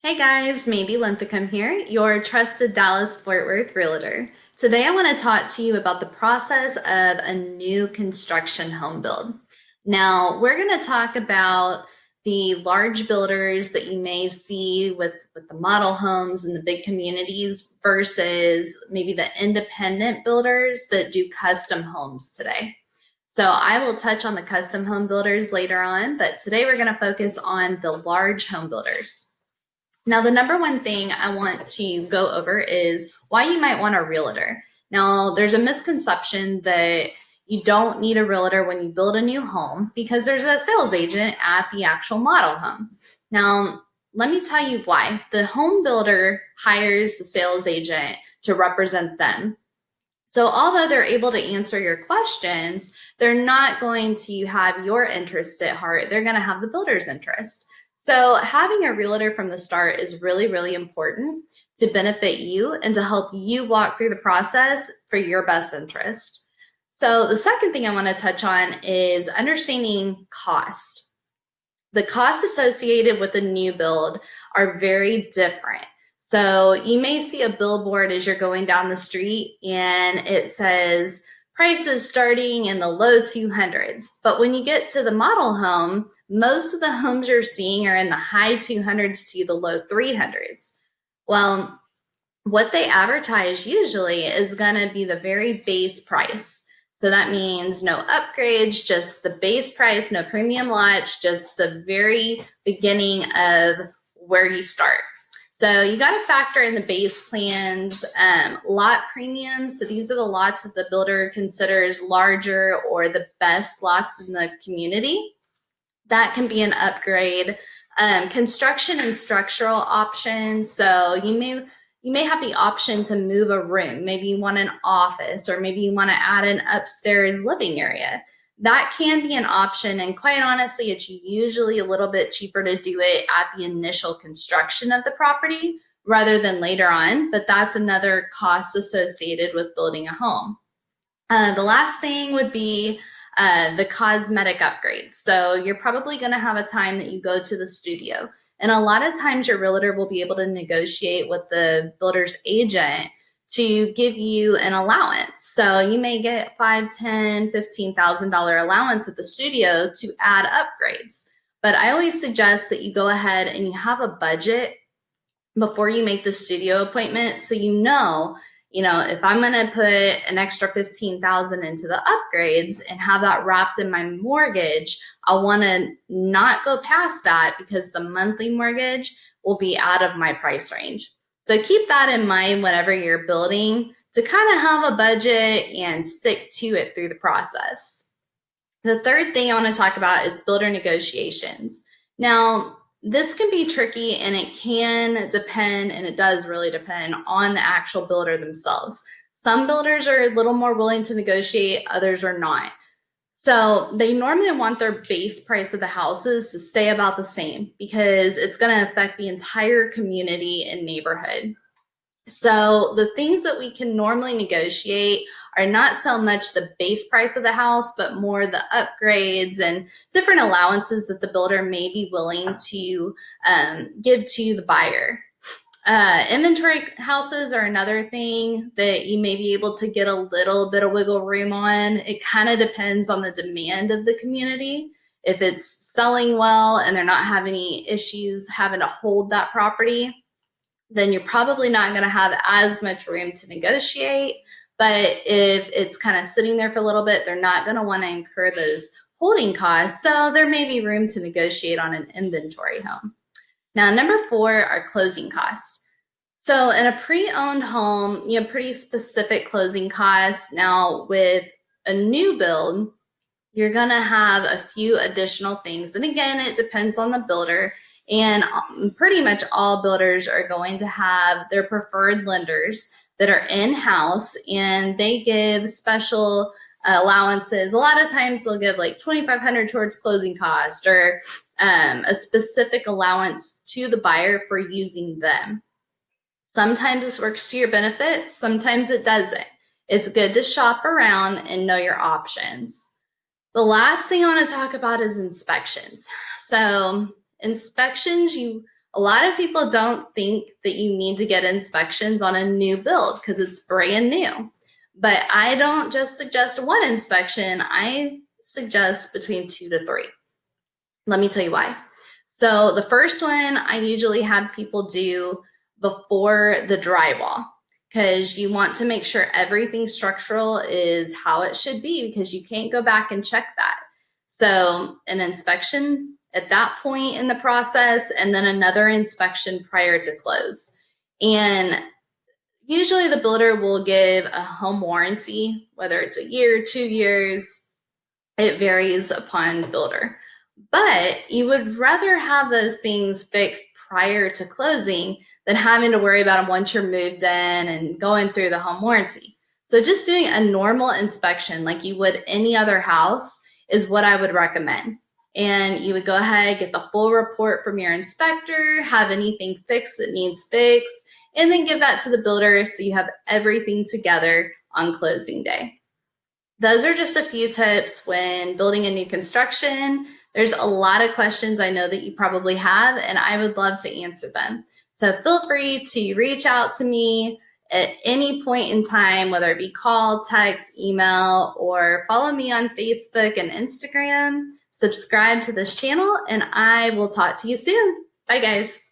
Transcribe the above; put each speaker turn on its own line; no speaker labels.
Hey guys, Mandy Linthicum here, your trusted Dallas-Fort Worth realtor. Today I want to talk to you about the process of a new construction home build. Now, we're going to talk about the large builders that you may see with the model homes and the big communities versus maybe the independent builders that do custom homes today. So I will touch on the custom home builders later on, but today we're going to focus on the large home builders. Now, the number one thing I want to go over is why you might want a realtor. Now, there's a misconception that you don't need a realtor when you build a new home because there's a sales agent at the actual model home. Now, let me tell you why. The home builder hires the sales agent to represent them. So, although they're able to answer your questions, they're not going to have your interest at heart. They're going to have the builder's interest. So having a realtor from the start is really, really important to benefit you and to help you walk through the process for your best interest. So the second thing I want to touch on is understanding cost. The costs associated with a new build are very different. So you may see a billboard as you're going down the street and it says prices starting in the low 200s. But when you get to the model home, most of the homes you're seeing are in the high 200s to the low 300s. Well, what they advertise usually is going to be the very base price. So that means no upgrades, just the base price, no premium lots, just the very beginning of where you start. So you got to factor in the base plans, lot premiums. So these are the lots that the builder considers larger or the best lots in the community. That can be an upgrade. Construction and structural options. So you may have the option to move a room. Maybe you want an office, or maybe you want to add an upstairs living area. That can be an option, and quite honestly, it's usually a little bit cheaper to do it at the initial construction of the property rather than later on, but that's another cost associated with building a home. The last thing would be the cosmetic upgrades. So you're probably going to have a time that you go to the studio. And a lot of times your realtor will be able to negotiate with the builder's agent to give you an allowance. So you may get $5,000, $10,000, $15,000 allowance at the studio to add upgrades. But I always suggest that you go ahead and you have a budget before you make the studio appointment, so if I'm going to put an extra 15,000 into the upgrades and have that wrapped in my mortgage, I want to not go past that because the monthly mortgage will be out of my price range. So keep that in mind whenever you're building, to kind of have a budget and stick to it through the process. The third thing I want to talk about is builder negotiations. Now, this can be tricky, and it can depend, and it does really depend on the actual builder themselves. Some builders are a little more willing to negotiate, others are not. So they normally want their base price of the houses to stay about the same because it's going to affect the entire community and neighborhood. So the things that we can normally negotiate are not so much the base price of the house, but more the upgrades and different allowances that the builder may be willing to give to the buyer. Inventory houses are another thing that you may be able to get a little bit of wiggle room on. It kind of depends on the demand of the community. If it's selling well and they're not having any issues having to hold that property, then you're probably not going to have as much room to negotiate. But if it's kind of sitting there for a little bit, they're not going to want to incur those holding costs. So there may be room to negotiate on an inventory home. Now, number 4 are closing costs. So in a pre-owned home, you have pretty specific closing costs. Now, with a new build, you're going to have a few additional things. And again, it depends on the builder. And pretty much all builders are going to have their preferred lenders that are in-house, and they give special allowances. A lot of times they'll give like $2,500 towards closing cost, or a specific allowance to the buyer for using them. Sometimes this works to your benefit, sometimes it doesn't. It's good to shop around and know your options. The last thing I want to talk about is inspections. So inspections, you A lot of people don't think that you need to get inspections on a new build because it's brand new. But I don't just suggest one inspection, I suggest between 2 to 3. Let me tell you why. So the first one I usually have people do before the drywall, because you want to make sure everything structural is how it should be, because you can't go back and check that. So an inspection at that point in the process, and then another inspection prior to close. And usually the builder will give a home warranty, whether it's a year, 2 years, it varies upon builder. But you would rather have those things fixed prior to closing than having to worry about them once you're moved in and going through the home warranty. So just doing a normal inspection like you would any other house is what I would recommend. And you would go ahead, get the full report from your inspector, have anything fixed that needs fixed, and then give that to the builder so you have everything together on closing day. Those are just a few tips when building a new construction. There's a lot of questions I know that you probably have, and I would love to answer them. So feel free to reach out to me at any point in time, whether it be call, text, email, or follow me on Facebook and Instagram. Subscribe to this channel, and I will talk to you soon. Bye, guys.